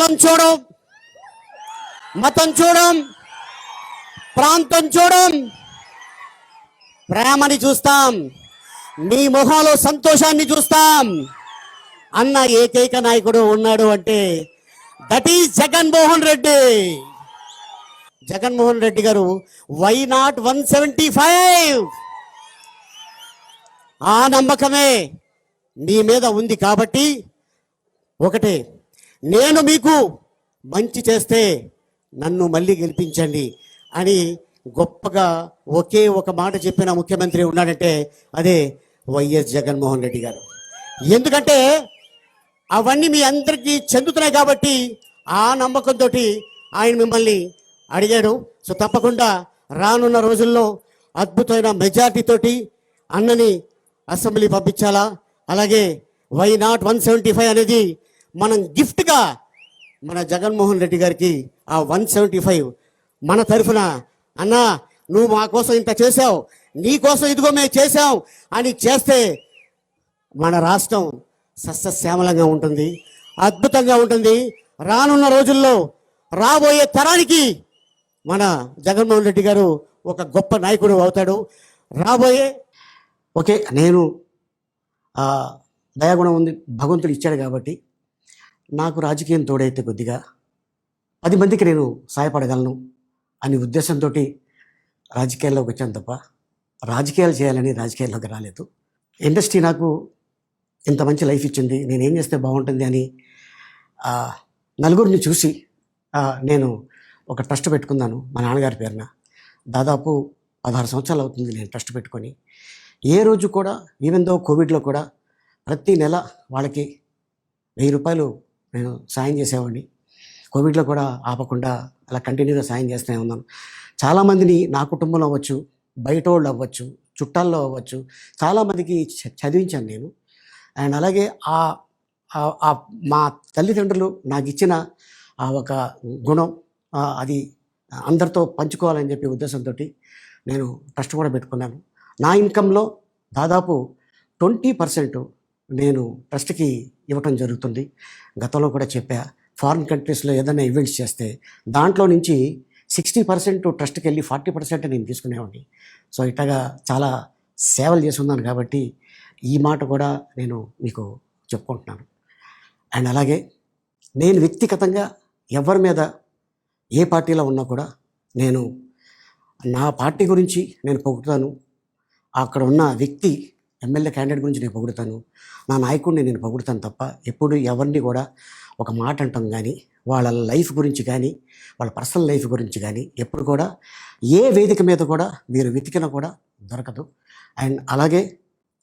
కులం చూడం, మతం చూడం, ప్రాంతం చూడం, ప్రేమని చూస్తాం, మీ మొహాలో సంతోషాన్ని చూస్తాం అన్న ఏకైక నాయకుడు ఉన్నాడు అంటే దట్ ఈజ్ జగన్మోహన్ రెడ్డి. జగన్మోహన్ రెడ్డి గారు వై నాట్ 175? ఆ నమ్మకమే మీ మీద ఉంది కాబట్టి ఒకటే, నేను మీకు మంచి చేస్తే నన్ను మళ్ళీ గెలిపించండి అని గొప్పగా ఒకే ఒక మాట చెప్పిన ముఖ్యమంత్రి ఉన్నాడంటే అదే వైఎస్ జగన్మోహన్ రెడ్డి గారు. ఎందుకంటే అవన్నీ మీ అందరికీ చెందుతున్నాయి కాబట్టి ఆ నమ్మకంతో ఆయన మిమ్మల్ని అడిగాడు. సో తప్పకుండా రానున్న రోజుల్లో అద్భుతమైన మెజార్టీతోటి అన్నని అసెంబ్లీ పంపించాలా. అలాగే వై నాట్ 175 అనేది మనం గిఫ్ట్గా మన జగన్మోహన్ రెడ్డి గారికి ఆ 175 మన తరఫున, అన్నా నువ్వు మా కోసం ఇంత చేసావు, నీ కోసం ఇదిగో మేము చేసాం అని చేస్తే మన రాష్ట్రం సస్యశ్యామలంగా ఉంటుంది, అద్భుతంగా ఉంటుంది. రానున్న రోజుల్లో రాబోయే తరానికి మన జగన్మోహన్ రెడ్డి గారు ఒక గొప్ప నాయకుడు అవుతాడు. ఓకే, నేను దయాగుణం ఉంది, భగవంతుడు ఇచ్చాడు కాబట్టి నాకు రాజకీయం తోడైతే కొద్దిగా 10 మందికి నేను సహాయపడగలను అనే ఉద్దేశంతో రాజకీయాల్లోకి వచ్చాను తప్ప రాజకీయాలు చేయాలని రాజకీయాల్లోకి రాలేదు. ఇండస్ట్రీ నాకు ఇంత మంచి లైఫ్ ఇచ్చింది, నేనేం చేస్తే బాగుంటుంది అని నలుగురిని చూసి నేను ఒక ట్రస్ట్ పెట్టుకున్నాను మా నాన్నగారి పేరున. దాదాపు 16 సంవత్సరాలు అవుతుంది నేను ట్రస్ట్ పెట్టుకొని. ఏ రోజు కూడా ఈవెన్ దో కోవిడ్లో కూడా ప్రతి నెల వాళ్ళకి 1000 రూపాయలు నేను సాయం చేసేవాడిని. కోవిడ్లో కూడా ఆపకుండా అలా కంటిన్యూగా సాయం చేస్తూనే ఉన్నాను. చాలామందిని నా కుటుంబంలో అవ్వచ్చు, బయట వాళ్ళు అవ్వచ్చు, చుట్టాల్లో అవ్వచ్చు, చాలామందికి చదివించాను నేను. అండ్ అలాగే మా తల్లిదండ్రులు నాకు ఇచ్చిన ఒక గుణం అది అందరితో పంచుకోవాలని చెప్పి ఉద్దేశంతో నేను ట్రస్ట్ కూడా పెట్టుకున్నాను. నా ఇన్కంలో దాదాపు 20% నేను ట్రస్ట్కి ఇవ్వటం జరుగుతుంది. గతంలో కూడా చెప్పా, ఫారిన్ కంట్రీస్లో ఏదైనా ఈవెంట్స్ చేస్తే దాంట్లో నుంచి 60% ట్రస్ట్కి వెళ్ళి 40% నేను తీసుకునేవాడిని. సో ఇట్లాగా చాలా సేవలు చేసి ఉన్నాను కాబట్టి ఈ మాట కూడా నేను మీకు చెప్పుకుంటున్నాను. అండ్ అలాగే నేను వ్యక్తిగతంగా ఎవరి మీద ఏ పార్టీలో ఉన్నా కూడా నేను నా పార్టీ గురించి నేను పొగుడుతాను, అక్కడ ఉన్న వ్యక్తి ఎమ్మెల్యే క్యాండిడేట్ గురించి నేను పొగుడుతాను, నా నాయకుడిని నేను పొగుడుతాను తప్ప ఎప్పుడు ఎవరిని కూడా ఒక మాట అంటాం కానీ వాళ్ళ లైఫ్ గురించి కానీ వాళ్ళ పర్సనల్ లైఫ్ గురించి కానీ ఎప్పుడు కూడా ఏ వేదిక మీద కూడా మీరు వెతికినా కూడా దొరకదు. అండ్ అలాగే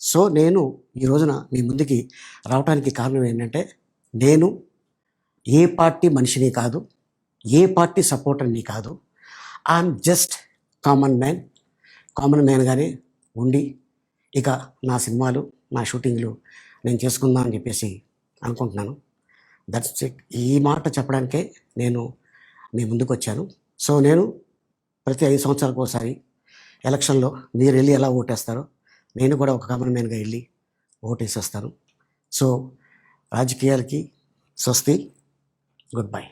సో నేను ఈ రోజున మీ ముందుకి రావడానికి కారణం ఏంటంటే నేను ఏ పార్టీ మనిషిని కాదు, ఏ పార్టీ సపోర్టర్ని కాదు. ఐఎమ్ జస్ట్ కామన్ మ్యాన్గానే ఉండి ఇక నా సినిమాలు నా షూటింగ్లు నేను చేసుకుందాం అని చెప్పేసి అనుకుంటున్నాను. That's it. ఈ మాట చెప్పడానికే నేను మీ ముందుకు వచ్చాను. సో నేను ప్రతి 5 సంవత్సరాలకు ఒకసారి ఎలక్షన్లో మీరు వెళ్ళి ఎలా ఓటేస్తారో నేను కూడా ఒక కామన్ మ్యాన్గా వెళ్ళి ఓటేసేస్తాను. సో రాజకీయాలకి స్వస్తి, గుడ్ బై.